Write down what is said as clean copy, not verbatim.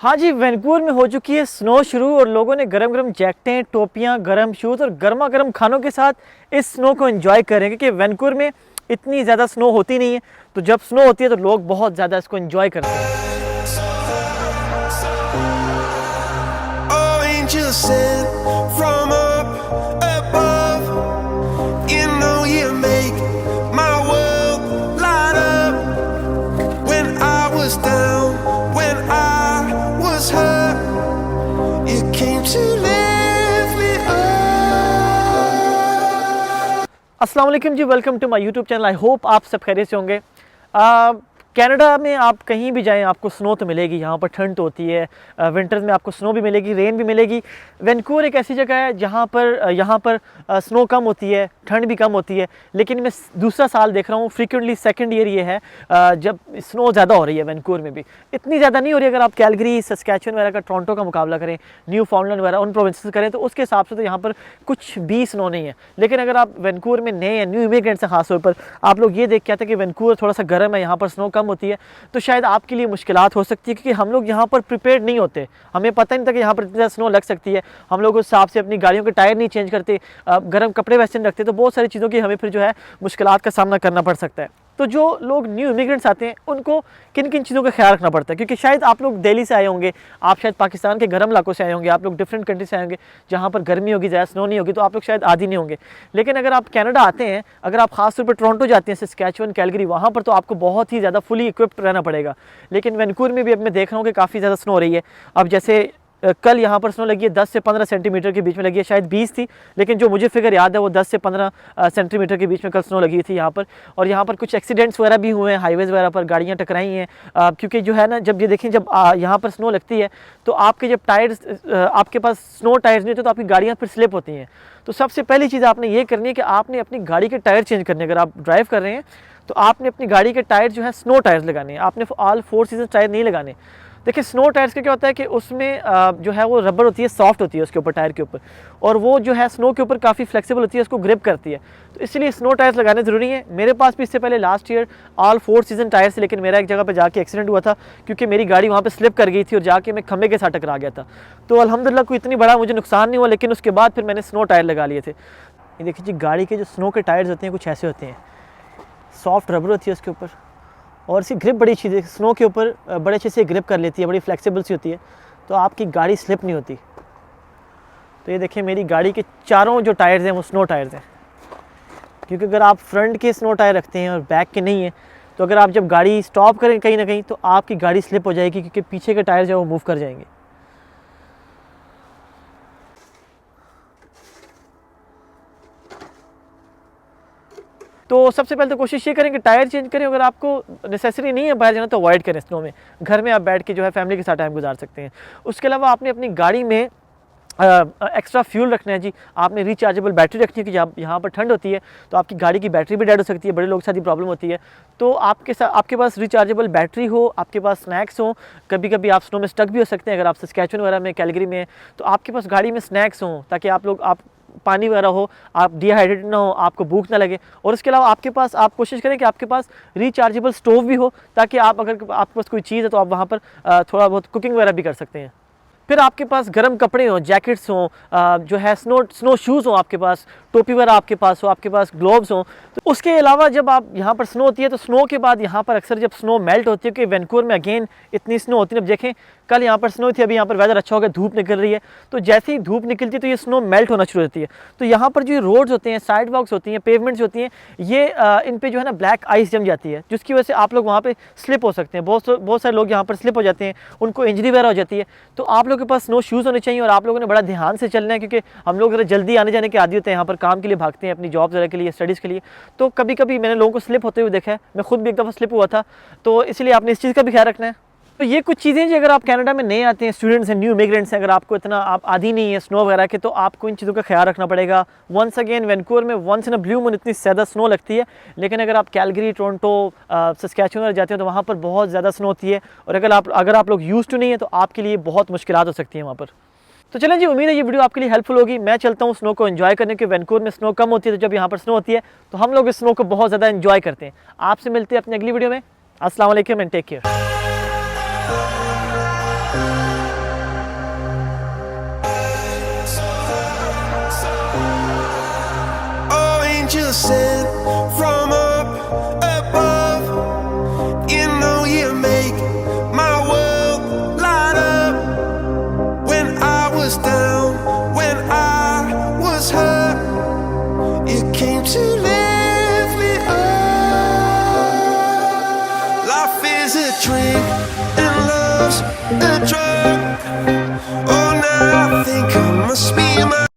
हाँ जी, वैंकूवर में हो चुकी है स्नो शुरू और लोगों ने गरम गरम जैकेटें, टोपियाँ, गरम शूज़ और गर्मा गर्म खानों के साथ इस स्नो को एंजॉय करें क्योंकि वैंकूवर में इतनी ज़्यादा स्नो होती नहीं है। तो जब स्नो होती है तो लोग बहुत ज़्यादा इसको एंजॉय करते हैं। Oh, angels sent from up above. You know you make my world light up. When I was down, when I was hurt, you came to lift me up. अस्सलाम वालेकुम जी, welcome to my YouTube channel. I hope आप सब खैरियत से होंगे। Canada में आप कहीं भी जाएं आपको स्नो तो मिलेगी। यहाँ पर ठंड तो होती है, विंटर्स में आपको स्नो भी मिलेगी, रेन भी मिलेगी। वैंकूवर एक ऐसी जगह है जहाँ पर यहाँ पर स्नो कम होती है, ठंड भी कम होती है। लेकिन मैं दूसरा साल देख रहा हूँ, फ्रीक्वेंटली सेकंड ईयर ये है जब स्नो ज़्यादा हो रही है। वैंकूवर में भी इतनी ज़्यादा नहीं हो रही। अगर आप कैलगरी, सस्कैचुअन वगैरह का, टोरंटो का मुकाबला करें, न्यू फाउंडलैंड वगैरह उन प्रोविंसेस करें तो उसके हिसाब से तो यहाँ पर कुछ भी स्नो नहीं है। लेकिन अगर आप वैंकूवर में नए हैं, न्यू इमिग्रेंट्स हैं, खासतौर पर आप लोग ये देख के आते हैं कि वैंकूवर थोड़ा सा गर्म है, यहाँ पर स्नो कम होती है, तो शायद आपके लिए मुश्किलात हो सकती है क्योंकि हम लोग यहाँ पर प्रिपेयर्ड नहीं होते। हमें पता नहीं था कि यहाँ पर इतना स्नो लग सकती है। हम लोग उस हिसाब से अपनी गाड़ियों के टायर नहीं चेंज करते, गर्म कपड़े वैसे नहीं रखते, तो बहुत सारी चीज़ों की हमें फिर जो है मुश्किलात का सामना करना पड़ सकता है। तो जो लोग न्यू इमिग्रेंट्स आते हैं उनको किन किन चीज़ों का ख्याल रखना पड़ता है, क्योंकि शायद आप लोग दिल्ली से आए होंगे, आप शायद पाकिस्तान के गर्म इलाकों से आए होंगे, आप लोग डिफरेंट कंट्री से आए होंगे जहाँ पर गर्मी होगी, ज़्यादा स्नो नहीं होगी, तो आप लोग शायद आदी नहीं होंगे। लेकिन अगर आप कनाडा आते हैं, अगर आप खासतौर पर टोरंटो जाते हैं, सस्कैचुअन, कैलगरी, वहाँ पर तो आपको बहुत ही ज़्यादा फुली इक्विप्ड रहना पड़ेगा। लेकिन वैंकूवर में भी अब मैं देख रहा हूँ कि काफ़ी ज़्यादा स्नो हो रही है। अब जैसे कल यहाँ पर स्नो लगी है 10 से 15 सेंटीमीटर के बीच में लगी है, शायद 20 थी, लेकिन जो मुझे फिगर याद है वो 10 से 15 सेंटीमीटर के बीच में कल स्नो लगी थी यहाँ पर। और यहाँ पर कुछ एक्सीडेंट्स वगैरह भी हुए हैं, हाईवेज़ वगैरह पर गाड़ियाँ टकराई हैं, क्योंकि जो है ना, जब ये देखें, जब यहाँ पर स्नो लगती है तो आपके जब टायर्स, आपके पास स्नो टायर्स नहीं होते तो आपकी गाड़ियाँ फिर स्लिप होती हैं। तो सबसे पहली चीज़ आपने ये करनी है कि आपने अपनी गाड़ी के टायर चेंज करने। अगर आप ड्राइव कर रहे हैं तो आपने अपनी गाड़ी के टायर जो है स्नो टायर्स लगाने हैं, आपने ऑल 4 सीजन टायर नहीं लगाने। देखिए, स्नो टायर्स का क्या होता है कि उसमें जो है वो रबर होती है, सॉफ्ट होती है उसके ऊपर, टायर के ऊपर, और वो जो है स्नो के ऊपर काफ़ी फ्लेक्सिबल होती है, उसको ग्रिप करती है। तो इसलिए स्नो टायर्स लगाने ज़रूरी है। मेरे पास भी इससे पहले last year all 4 season tyres थे, लेकिन मेरा एक जगह पे जाके एक्सीडेंट हुआ था क्योंकि मेरी गाड़ी वहाँ पे स्लिप कर गई थी और जाके मैं खंबे के साथ टकरा गया था। तो अल्हम्दुलिल्लाह कोई इतनी बड़ा मुझे नुकसान नहीं हुआ, लेकिन उसके बाद फिर मैंने स्नो टायर लगा लिए थे। ये देखिए जी, गाड़ी के जो स्नो के टायर्स होते हैं कुछ ऐसे होते हैं, सॉफ्ट रबर होती है उसके ऊपर, और इसकी ग्रिप बड़ी अच्छी है, स्नो के ऊपर बड़े अच्छे से ग्रिप कर लेती है, बड़ी फ्लेक्सिबल सी होती है, तो आपकी गाड़ी स्लिप नहीं होती। तो ये देखिए, मेरी गाड़ी के चारों जो टायर्स हैं वो स्नो टायर्स हैं, क्योंकि अगर आप फ्रंट के स्नो टायर रखते हैं और बैक के नहीं है तो अगर आप जब गाड़ी स्टॉप करें कहीं ना कहीं तो आपकी गाड़ी स्लिप हो जाएगी, क्योंकि पीछे के टायर जो है वो मूव कर जाएंगे। तो सबसे पहले तो कोशिश ये करें कि टायर चेंज करें। अगर आपको नेसेसरी नहीं है बाहर जाना तो अवॉइड करें स्नो में, घर में आप बैठ के जो है फैमिली के साथ टाइम गुजार सकते हैं। उसके अलावा आपने अपनी गाड़ी में एक्स्ट्रा फ्यूल रखना है जी। आपने रिचार्जेबल बैटरी रखनी है कि जब यहाँ पर ठंड होती है तो आपकी गाड़ी की बैटरी भी डेड हो सकती है, बड़े लोग के साथ ही प्रॉब्लम होती है। तो आपके पास रिचार्जेबल बैटरी हो, आपके पास स्नैक्स हो। कभी कभी आप स्नो में स्टक भी हो सकते हैं, अगर आप सस्कैचुअन वगैरह में, कैलगरी में, तो आपके पास गाड़ी में स्नैक्स हों ताकि आप पानी वगैरह हो, आप डिहाइड्रेटेड ना हो, आपको भूख ना लगे। और इसके अलावा आपके पास, आप कोशिश करें कि आपके पास रिचार्जेबल स्टोव भी हो, ताकि आप, अगर आपके पास कोई चीज़ है तो आप वहाँ पर थोड़ा बहुत कुकिंग वगैरह भी कर सकते हैं। फिर आपके पास गर्म कपड़े हों, जैकेट्स हों, जो है स्नो शूज़ हों आपके पास, टोपी वगैरह आपके पास हो, आपके पास ग्लोव्स हों। तो उसके अलावा जब आप यहाँ पर स्नो होती है तो स्नो के बाद यहाँ पर अक्सर जब स्नो मेल्ट होती है, कि वैंकूवर में अगेन इतनी स्नो होती है। अब देखें, कल यहाँ पर स्नो थी, अभी यहाँ पर वेदर अच्छा हो गया, धूप निकल रही है, तो जैसे ही धूप निकलती है तो ये स्नो मेल्ट होना शुरू होती है। तो यहाँ पर जो रोड्स होते हैं, साइड वॉक्स होती हैं, पेवमेंट्स होती हैं, ये इन पे जो है ना ब्लैक आइस जम जाती है, जिसकी वजह से आप लोग वहाँ पे स्लिप हो सकते हैं। बहुत सारे लोग यहाँ पर स्लिप हो जाते हैं, उनको इंजरी वगैरह हो जाती है। तो आप लोगों के पास स्नो शूज़ होने चाहिए और आप लोगों ने बड़ा ध्यान से चलना है, क्योंकि हम लोग ज़रा जल्दी आने जाने के आदी होते हैं, यहाँ पर काम के लिए भागते हैं, अपनी जॉब वगैरह के लिए, स्टडीज़ के लिए। तो कभी कभी मैंने लोगों को स्लिप होते हुए देखा है, मैं खुद भी एक दफ़ा स्लिप हुआ था। तो इसलिए आपने इस चीज़ का भी ख्याल रखना है। तो ये कुछ चीज़ें जी, अगर आप कनाडा में नए आते हैं, स्टूडेंट्स हैं, न्यू इमिग्रेंट्स हैं, अगर आपको इतना आप आदी नहीं है स्नो वगैरह के, तो आपको इन चीज़ों का ख्याल रखना पड़ेगा। वंस अगेन, वैंकूवर में once in a blue moon इतनी ज़्यादा स्नो लगती है, लेकिन अगर आप कैलगरी, टोरंटो, सस्कैचुअन जाते हैं तो वहाँ पर बहुत ज़्यादा स्नो होती है, और अगर आप लोग यूज़ टू नहीं है तो आपके लिए बहुत मुश्किलात हो सकती है वहाँ पर। तो चलें जी, उम्मीद है ये वीडियो आपके लिए हेल्पफुल होगी। मैं चलता हूँ स्नो को एंजॉय करने के। वैंकूवर में स्नो कम होती है, तो जब यहाँ पर स्नो होती है तो हम लोग इस स्नो को बहुत ज़्यादा एंजॉय करते हैं। आपसे मिलते हैं अपनी अगली वीडियो में। अस्सलाम वालेकुम and take care. Life is a drink and love's a drug. Oh, now I think I must be my